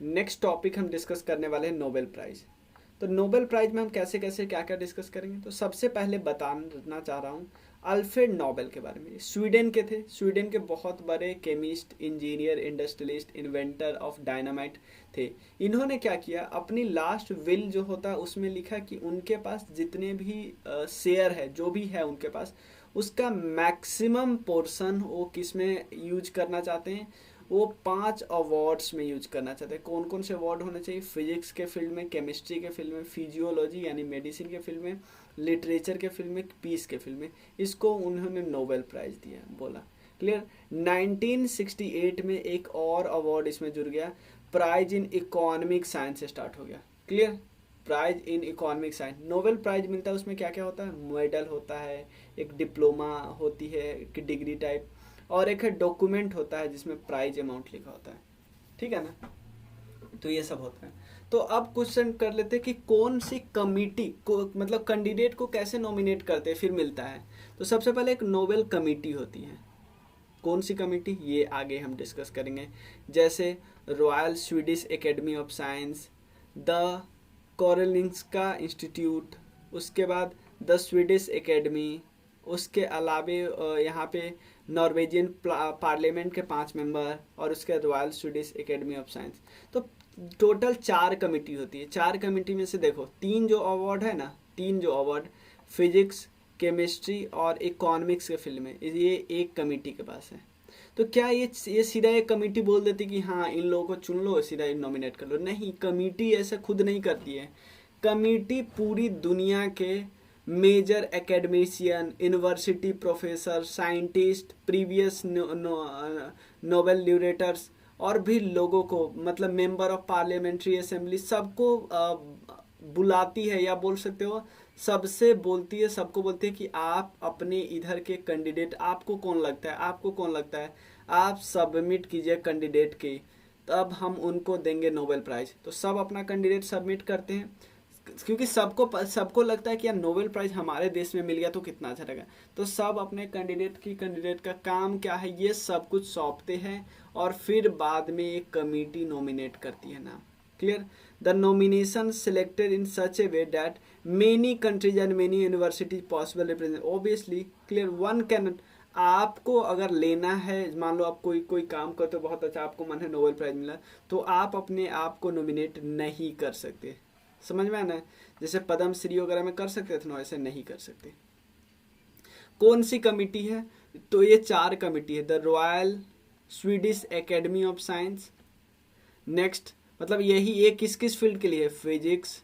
Next topic हम discuss करने वाले हैं नोबेल प्राइज़। तो नोबेल प्राइज़ में हम कैसे कैसे क्या क्या डिस्कस करेंगे, तो सबसे पहले बताना चाह रहा हूँ अल्फ्रेड नोबेल के बारे में। स्वीडन के थे, स्वीडन के बहुत बड़े chemist, engineer, industrialist, inventor of dynamite थे। इन्होंने क्या किया, अपनी लास्ट विल जो होता है उसमें लिखा कि उनके पास जितने भी शेयर है, जो भी है उनके पास, उसका मैक्सिमम पोर्शन वो किस में यूज करना चाहते हैं, वो 5 अवार्ड्स में यूज करना चाहते हैं। कौन कौन से अवार्ड होने चाहिए, फिजिक्स के फील्ड में, केमिस्ट्री के फील्ड में, फिजियोलॉजी यानी मेडिसिन के फील्ड में, लिटरेचर के फील्ड में, पीस के फील्ड में। इसको उन्होंने नोबेल प्राइज दिया, बोला। क्लियर। 1968 में एक और अवार्ड इसमें जुड़ गया, प्राइज इन इकोनॉमिक साइंस से स्टार्ट हो गया। Clear. Prize in economic science, Nobel prize मिलता है, उसमें क्या क्या होता है, मेडल होता है, एक डिप्लोमा होती है, एक डिग्री टाइप, और एक है डॉक्यूमेंट होता है जिसमें प्राइज अमाउंट लिखा होता है। ठीक है ना, तो ये सब होता है। तो अब क्वेश्चन कर लेते हैं कि कौन सी कमिटी को, मतलब कैंडिडेट को कैसे नॉमिनेट करते हैं फिर मिलता है। तो सबसे पहले एक नोबेल कमिटी होती है। कौन सी कमिटी, ये आगे हम डिस्कस करेंगे। जैसे royal Swedish academy of science, the Karolinska institute, उसके बाद द स्वीडिश एकेडमी, उसके अलावे यहाँ पे नॉर्वेजियन पार्लियामेंट के 5 मेंबर, और उसके royal Swedish academy of science. तो टोटल 4 कमेटी होती है। 4 कमेटी में से देखो 3 जो अवार्ड है ना, 3 जो अवार्ड फिजिक्स, केमिस्ट्री और इकोनॉमिक्स के फील्ड में, ये एक कमेटी के पास है। तो क्या ये सीधा एक कमेटी बोल देती कि हाँ इन लोगों को चुन लो, सीधा नॉमिनेट कर लो? नहीं, कमेटी ऐसा खुद नहीं करती है। कमेटी पूरी दुनिया के major academicians, university professors, scientists, previous Nobel laureates और भी लोगों को, मतलब मेंबर ऑफ पार्लियामेंट्री असेंबली, सबको बुलाती है, या बोल सकते हो सबसे बोलती है, सबको बोलती है कि आप अपने इधर के कैंडिडेट, आपको कौन लगता है, आपको कौन लगता है, आप सबमिट कीजिए कैंडिडेट के, तब हम उनको देंगे नोबेल प्राइज। तो सब अपना कैंडिडेट सबमिट करते हैं, क्योंकि सबको लगता है कि यार नोबेल प्राइज हमारे देश में मिल गया तो कितना अच्छा रहेगा। तो सब अपने कैंडिडेट का काम क्या है, ये सब कुछ सौंपते हैं, और फिर बाद में एक कमेटी नॉमिनेट करती है नाम। Clear. The nomination selected in such A way that many countries and many universities possible represent, obviously. Clear. One can, आपको अगर लेना है, मान लो आप कोई काम करते हो बहुत अच्छा, आपको मन है नोबेल प्राइज मिला, तो आप अपने आप को नॉमिनेट नहीं कर सकते। समझ में आना है? जैसे पद्मश्री वगैरह में कर सकते थे ना, ऐसे नहीं कर सकते। कौन सी कमिटी है, तो ये 4 कमिटी है। The royal Swedish academy of science, next, मतलब यही ये किस किस फील्ड के लिए है, फिजिक्स,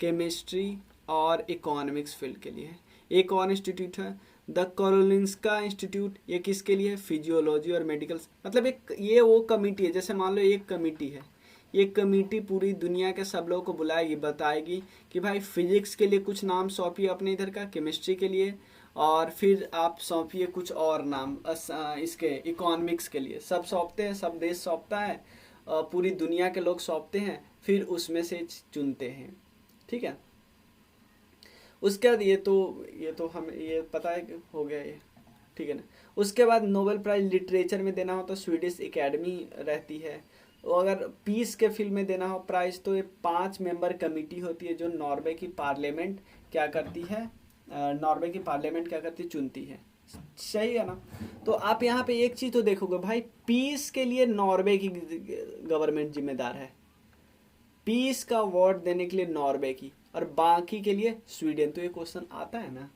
केमिस्ट्री और इकोनॉमिक्स फील्ड के लिए है। एक और इंस्टीट्यूट है द कोरोलिंस्का इंस्टीट्यूट, ये किसके लिए है, फिजियोलॉजी और मेडिकल, मतलब एक ये वो कमिटी है। जैसे मान लो एक कमिटी है, ये कमेटी पूरी दुनिया के सब लोगों को बुलाएगी, बताएगी कि भाई फिजिक्स के लिए कुछ नाम सौंपिए अपने इधर का, केमिस्ट्री के लिए, और फिर आप सौंपिए कुछ और नाम इसके इकोनॉमिक्स के लिए। सब सौंपते हैं, सब देश सौंपता है, पूरी दुनिया के लोग सौंपते हैं, फिर उसमें से चुनते हैं। ठीक है। उसके बाद ये तो हम ये पता है हो गया ये, ठीक है ना। उसके बाद नोबेल प्राइज लिटरेचर में देना हो तो स्वीडिश एकेडमी रहती है। और अगर पीस के फील्ड में देना हो प्राइज, तो ये 5 मेंबर कमेटी होती है जो नॉर्वे की पार्लियामेंट क्या करती है, चुनती है। सही है ना। तो आप यहाँ पे एक चीज तो देखोगे भाई, पीस के लिए नॉर्वे की गवर्नमेंट जिम्मेदार है, पीस का अवार्ड देने के लिए नॉर्वे की, और बाकी के लिए स्वीडन। तो ये क्वेश्चन आता है ना,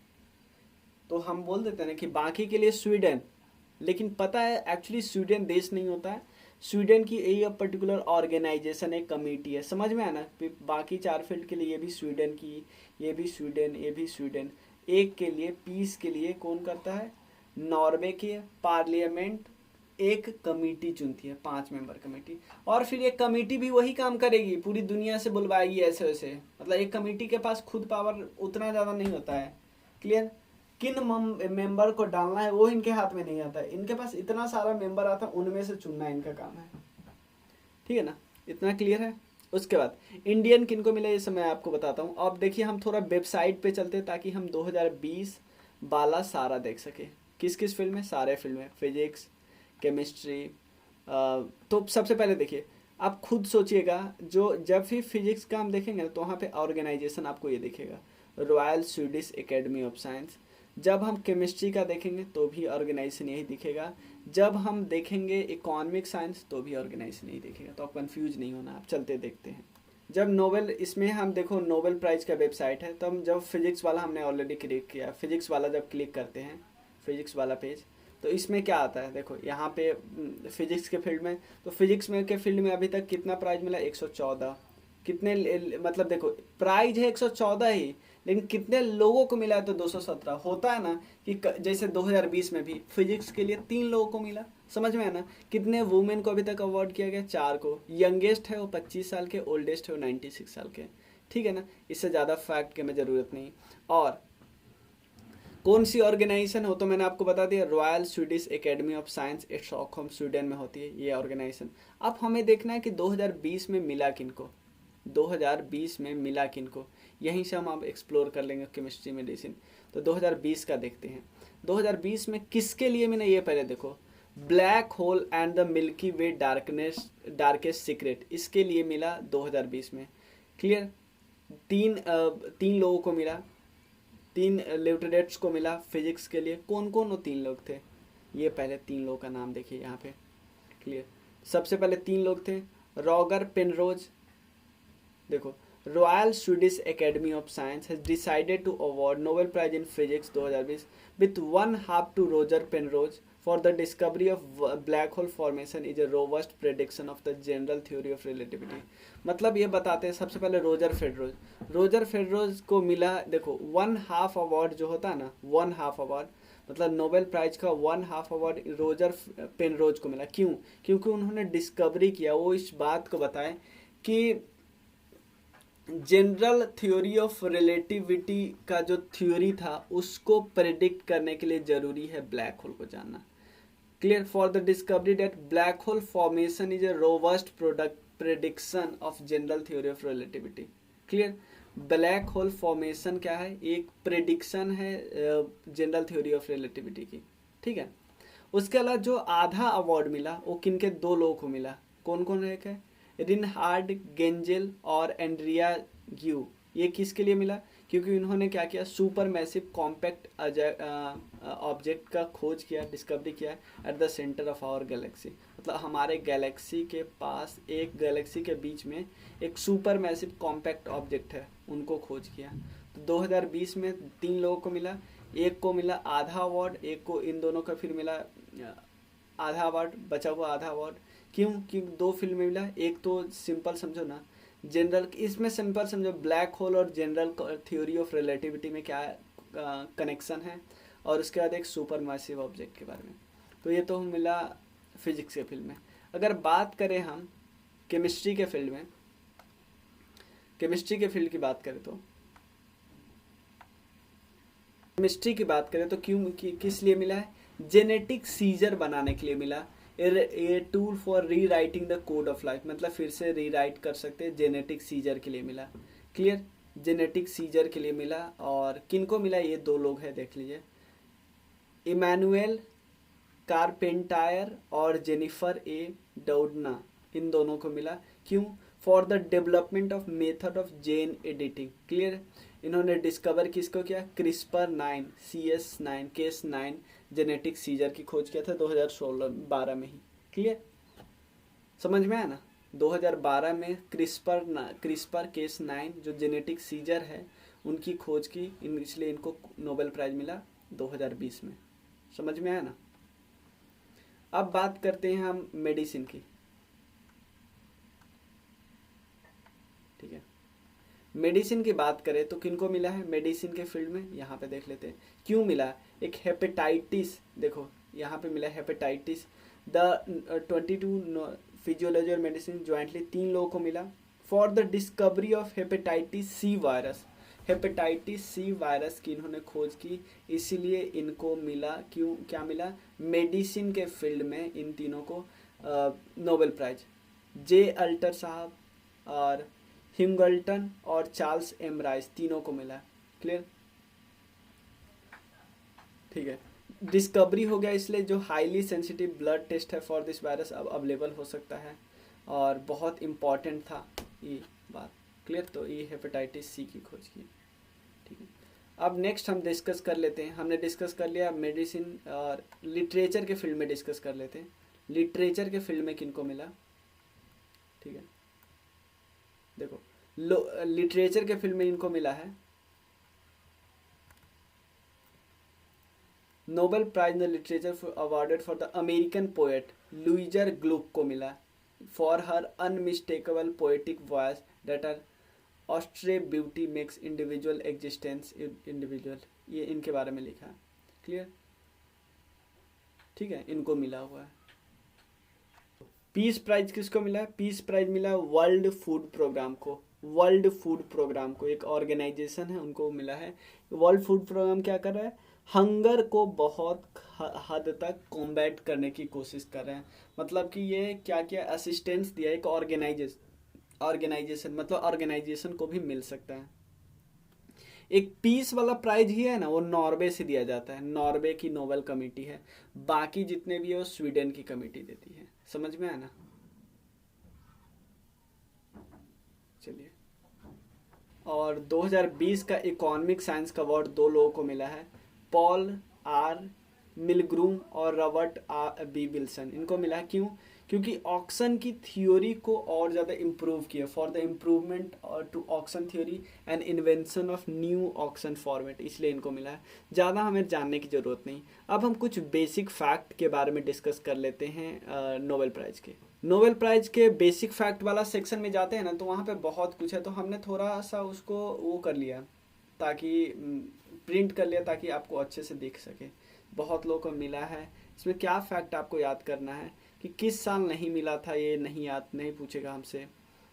तो हम बोल देते हैं ना कि बाकी के लिए स्वीडन, लेकिन पता है एक्चुअली स्वीडन देश नहीं होता है। स्वीडन की ये पर्टिकुलर ऑर्गेनाइजेशन, एक कमेटी है। समझ में आना, बाकी 4 फील्ड के लिए ये भी स्वीडन की, ये भी स्वीडन, ये भी स्वीडन। एक के लिए, पीस के लिए कौन करता है, नॉर्वे की पार्लियामेंट एक कमेटी चुनती है, 5 मेंबर कमेटी, और फिर एक कमेटी भी वही काम करेगी, पूरी दुनिया से बुलवाएगी ऐसे वैसे। मतलब एक कमेटी के पास खुद पावर उतना ज़्यादा नहीं होता है। क्लियर। किन मेंबर को डालना है वो इनके हाथ में नहीं आता है, इनके पास इतना सारा मेंबर आता है, उनमें से चुनना इनका काम है। ठीक है ना, इतना क्लियर है। उसके बाद इंडियन किन को मिला, ये सब मैं आपको बताता हूँ। अब देखिए हम थोड़ा वेबसाइट पे चलते हैं ताकि हम 2020 वाला सारा देख सके, किस किस फील्ड में, सारे फील्ड में, फिजिक्स, केमिस्ट्री। तो सबसे पहले देखिए आप खुद सोचिएगा, जो जब भी फिजिक्स का हम देखेंगे ना तो वहाँ पे ऑर्गेनाइजेशन आपको ये दिखेगा, royal Swedish academy of science. जब हम केमिस्ट्री का देखेंगे तो भी ऑर्गेनाइजेशन यही दिखेगा, जब हम देखेंगे इकोनॉमिक साइंस तो भी ऑर्गेनाइजेशन यही दिखेगा। तो आप कंफ्यूज नहीं होना, आप चलते देखते हैं। जब नोबेल, इसमें हम देखो नोबेल प्राइज का वेबसाइट है, तो हम जब फिजिक्स वाला हमने ऑलरेडी क्लिक किया, फिजिक्स वाला जब क्लिक करते हैं, फिजिक्स वाला पेज, तो इसमें क्या आता है देखो, यहाँ पे फिजिक्स के फील्ड में, तो फिजिक्स में के फील्ड में अभी तक कितना प्राइज मिला, 114। कितने मतलब देखो प्राइज है 114 ही, लेकिन कितने लोगों को मिला है तो 217। होता है ना कि जैसे 2020 में भी फिजिक्स के लिए 3 लोगों को मिला, समझ में है ना। कितने वुमेन को अभी तक अवार्ड किया गया, 4 को। यंगेस्ट है वो 25 साल के, ओल्डेस्ट है वो 96 साल के, ठीक है ना। इससे ज़्यादा फैक्ट की हमें ज़रूरत नहीं। और कौन सी ऑर्गेनाइजेशन हो तो मैंने आपको बता दिया, royal Swedish academy of science, Stockholm Sweden में होती है ये ऑर्गेनाइजेशन। अब हमें देखना है कि 2020 में मिला किनको, 2020 में मिला किनको, यहीं से हम अब एक्सप्लोर कर लेंगे केमिस्ट्री मेडिसिन। तो 2020 का देखते हैं, 2020 में किसके लिए मिला ये पहले देखो। Black hole and the milky way darkest secret, इसके लिए मिला 2020 में। क्लियर, तीन लोगों को मिला, 3 ल्यूटेरेट्स को मिला फिजिक्स के लिए। कौन कौन वो 3 लोग थे, ये पहले 3 लोगों का नाम देखिए यहाँ पे। क्लियर, सबसे पहले 3 लोग थे, रॉगर पेनरोज। देखो, Royal Swedish academy of Science has decided to award Nobel prize in physics 2020 with 1/2 to Roger Penrose for the discovery of black hole formation is a robust prediction of the general theory of relativity. मतलब ये बताते हैं सबसे पहले Roger फेडरोज को मिला, देखो 1/2 award जो होता है ना, 1/2 अवार्ड मतलब नोबेल प्राइज का 1/2 अवार्ड रोजर पेनरोज को मिला। क्यों? क्योंकि उन्होंने डिस्कवरी किया, वो इस बात को बताएं कि जनरल थ्योरी ऑफ रिलेटिविटी का जो थ्योरी था उसको प्रेडिक्ट करने के लिए जरूरी है ब्लैक होल को जानना। Clear, for the discovery that black hole formation is a robust prediction of general theory of relativity. Clear, black hole formation क्या है, एक प्रेडिक्शन है जनरल थ्योरी ऑफ रिलेटिविटी की, ठीक है। उसके अलावा जो आधा अवार्ड मिला वो किनके, 2 लोगों को मिला। कौन कौन है, रिनहार्ड गेंजेल और एंड्रिया ग्यू। ये किसके लिए मिला, क्योंकि इन्होंने क्या किया, सुपर मैसिव कॉम्पैक्ट ऑब्जेक्ट का खोज किया, डिस्कवरी किया at the centre of our galaxy. मतलब हमारे गैलेक्सी के पास, एक गैलेक्सी के बीच में एक सुपर मैसिव कॉम्पैक्ट ऑब्जेक्ट है, उनको खोज किया। तो 2020 में 3 लोगों को मिला, एक को मिला आधा अवार्ड, एक को, इन दोनों का फिर मिला आधा अवार्ड, बचा हुआ आधा अवार्ड। क्यों? क्योंकि 2 फील्ड में मिला। एक तो सिंपल समझो ना, जनरल, इसमें सिंपल समझो ब्लैक होल और जनरल थ्योरी ऑफ रिलेटिविटी में क्या कनेक्शन है, और उसके बाद एक सुपर मैसिव ऑब्जेक्ट के बारे में। तो ये तो मिला फिजिक्स के फील्ड में। अगर बात करें हम केमिस्ट्री के फील्ड में, केमिस्ट्री के फील्ड की बात करें तो केमिस्ट्री की बात करें तो किस लिए मिला है, जेनेटिक सीजर बनाने के लिए मिला। ए टूल फॉर री writing the code of life, मतलब फिर से री राइट कर सकते हैं, जेनेटिक सीजर के लिए मिला। क्लियर, जेनेटिक सीजर के लिए मिला। और किनको मिला, ये 2 लोग हैं, देख लीजिए, इमैनुअल कारपेंटायर और जेनिफर ए डाउडना, इन दोनों को मिला। क्यों? For the development of method of gene editing. Clear, इन्होंने डिस्कवर किसको किया, CRISPR-9 CS9 जेनेटिक सीजर की खोज किया था 2012 में ही। क्लियर, समझ में आया ना। 2012 में क्रिस्पर केस9 जो जेनेटिक सीजर है उनकी खोज की, इसलिए इनको नोबेल प्राइज मिला 2020 में। समझ में आया ना। अब बात करते हैं हम मेडिसिन की, ठीक है। मेडिसिन की बात करें तो किनको मिला है मेडिसिन के फील्ड में, यहाँ पे देख लेते हैं क्यों मिला। एक हेपेटाइटिस, देखो यहाँ पे मिला हेपेटाइटिस, द 22 फिजियोलॉजी और मेडिसिन ज्वाइंटली 3 लोगों को मिला for the discovery of hepatitis C virus. Hepatitis C virus की इन्होंने खोज की, इसीलिए इनको मिला। क्यों, क्या मिला, मेडिसिन के फील्ड में इन तीनों को नोबेल प्राइज। जे अल्टर साहब और हिंगल्टन और चार्ल्स एम राइस, तीनों को मिला। क्लियर, ठीक है। डिस्कवरी हो गया, इसलिए जो हाईली सेंसिटिव ब्लड टेस्ट है फॉर दिस वायरस अब अवेलेबल हो सकता है। और बहुत इम्पॉर्टेंट था ये बात। क्लियर? तो ये हेपेटाइटिस सी की खोज की। ठीक है, अब नेक्स्ट हम डिस्कस कर लेते हैं। हमने डिस्कस कर लिया मेडिसिन और लिटरेचर के फील्ड में डिस्कस कर लेते हैं। लिटरेचर के फील्ड में किनको मिला? ठीक है, देखो लिटरेचर के फील्ड में इनको मिला है Nobel prize in literature awarded for the American poet Louise Gluck को मिला for her unmistakable poetic voice that are austere beauty makes individual existence individual. ये इनके बारे में लिखा है। क्लियर? ठीक है, इनको मिला हुआ है। पीस प्राइज किसको मिला है? पीस प्राइज मिला वर्ल्ड फूड प्रोग्राम को। वर्ल्ड फूड प्रोग्राम को, एक ऑर्गेनाइजेशन है, उनको मिला है। वर्ल्ड फूड प्रोग्राम क्या कर रहा है? हंगर को बहुत हद तक कॉम्बैट करने की कोशिश कर रहे हैं। मतलब कि ये क्या क्या असिस्टेंस दिया, एक ऑर्गेनाइजेशन मतलब ऑर्गेनाइजेशन को भी मिल सकता है। एक पीस वाला प्राइज ही है ना, वो नॉर्वे से दिया जाता है। नॉर्वे की नोबेल कमेटी है, बाकी जितने भी है वो स्वीडन की कमेटी देती है। समझ में आया ना? चलिए, और 2020 का इकोनॉमिक साइंस का अवार्ड 2 लोगों को मिला है, पॉल आर मिलग्रूम और रॉबर्ट आर बी विल्सन। इनको मिला है क्यों? क्योंकि ऑक्शन की थ्योरी को और ज़्यादा इम्प्रूव किया, for the improvement to auction theory and invention of new auction format, इसलिए इनको मिला है। ज़्यादा हमें जानने की ज़रूरत नहीं। अब हम कुछ बेसिक फैक्ट के बारे में डिस्कस कर लेते हैं नोबेल प्राइज़ के। नोबेल प्राइज़ के बेसिक फैक्ट वाला सेक्शन में जाते हैं ना, तो वहाँ पे बहुत कुछ है, तो हमने थोड़ा सा उसको वो कर लिया, ताकि प्रिंट कर लिया ताकि आपको अच्छे से दिख सके। बहुत लोगों को मिला है। इसमें क्या फैक्ट आपको याद करना है कि किस साल नहीं मिला था, ये नहीं पूछेगा हमसे।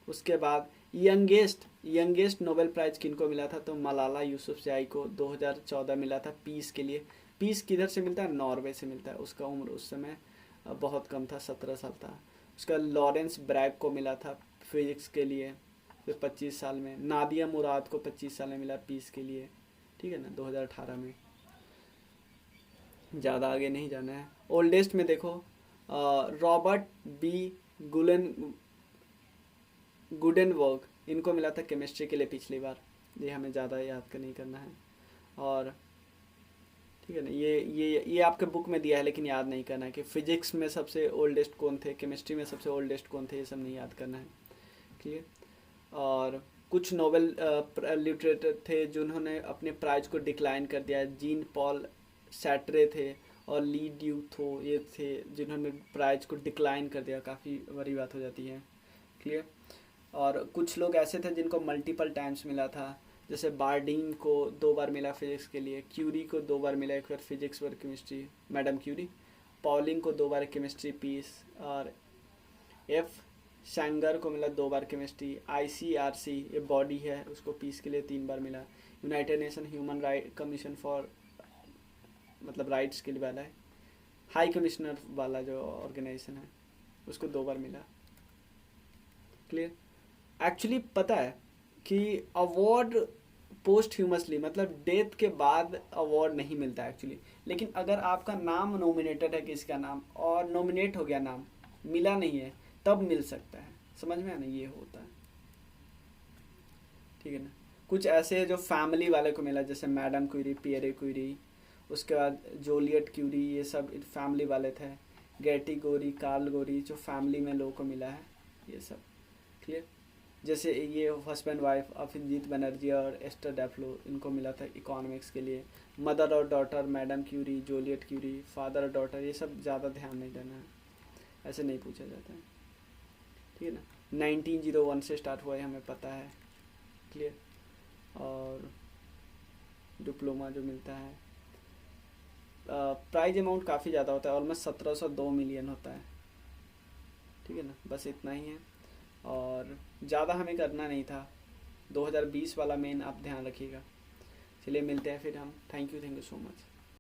उसके बाद यंगेस्ट नोबेल प्राइज़ किनको मिला था? तो मलाला यूसुफजई को 2014 मिला था पीस के लिए। पीस किधर से मिलता है? नॉर्वे से मिलता है। उसका उम्र उस समय बहुत कम था, 17 साल था। उसका लॉरेंस ब्रैग को मिला था फिजिक्स के लिए, फिर 25 साल में। नादिया मुराद को 25 साल में मिला पीस के लिए। ठीक है ना, 2018 में। ज़्यादा आगे नहीं जाना है। ओल्डेस्ट में देखो रॉबर्ट बी गुडेनबर्ग, इनको मिला था केमिस्ट्री के लिए पिछली बार। ये हमें ज़्यादा याद नहीं करना है। और ठीक है ना, ये आपके बुक में दिया है लेकिन याद नहीं करना है कि फिजिक्स में सबसे ओल्डेस्ट कौन थे, केमिस्ट्री में सबसे ओल्डेस्ट कौन थे, ये सब नहीं याद करना है। क्लियर? और कुछ नोबेल लिटरेटर थे जिन्होंने अपने प्राइज को डिक्लाइन कर दिया। जीन पॉल सैटरे थे और ली ड्यूथो, ये थे जिन्होंने प्राइज को डिक्लाइन कर दिया। काफ़ी बड़ी बात हो जाती है। क्लियर? और कुछ लोग ऐसे थे जिनको मल्टीपल टाइम्स मिला था, जैसे बार्डीन को 2 बार मिला फिजिक्स के लिए, क्यूरी को 2 बार मिला, एक बार फिजिक्स और केमिस्ट्री मैडम क्यूरी, पॉलिंग को 2 बार केमिस्ट्री पीस, और एफ शैंगर को मिला 2 बार केमिस्ट्री। ICRC ये बॉडी है, उसको पीस के लिए 3 बार मिला। United nation human right commission for मतलब राइट्स के लिए वाला है, हाई कमिश्नर वाला जो ऑर्गेनाइजेशन है, उसको 2 बार मिला। क्लियर? एक्चुअली पता है कि अवार्ड पोस्ट ह्यूमसली मतलब डेथ के बाद अवार्ड नहीं मिलता है एक्चुअली, लेकिन अगर आपका नाम नॉमिनेटेड है, किसका नाम, और नॉमिनेट हो गया, नाम मिला नहीं है, तब मिल सकता है। समझ में आना, ये होता है। ठीक है ना? कुछ ऐसे जो फैमिली वाले को मिला, जैसे मैडम क्यूरी, पियरे क्यूरी, उसके बाद जोलियट क्यूरी, ये सब फैमिली वाले थे। गेटी गोरी, कार्ल गोरी, जो फैमिली में लोगों को मिला है, ये सब। क्लियर? जैसे ये हस्बैंड वाइफ अभिजीत बनर्जी और एस्टर डेफ्लो, इनको मिला था इकोनॉमिक्स के लिए। मदर और daughter madam Curie, Joliot Curie, father और डॉटर, ये सब ज़्यादा ध्यान नहीं देना है, ऐसे नहीं पूछा जाता है। ठीक है ना? 1901 से स्टार्ट हुआ है, हमें पता है। क्लियर? और डिप्लोमा जो मिलता है, प्राइज अमाउंट काफ़ी ज़्यादा होता है, ऑलमोस्ट 1702 मिलियन होता है। ठीक है ना? बस इतना ही है, और ज़्यादा हमें करना नहीं था। 2020 वाला मेन आप ध्यान रखिएगा। चलिए मिलते हैं फिर हम। Thank you so much.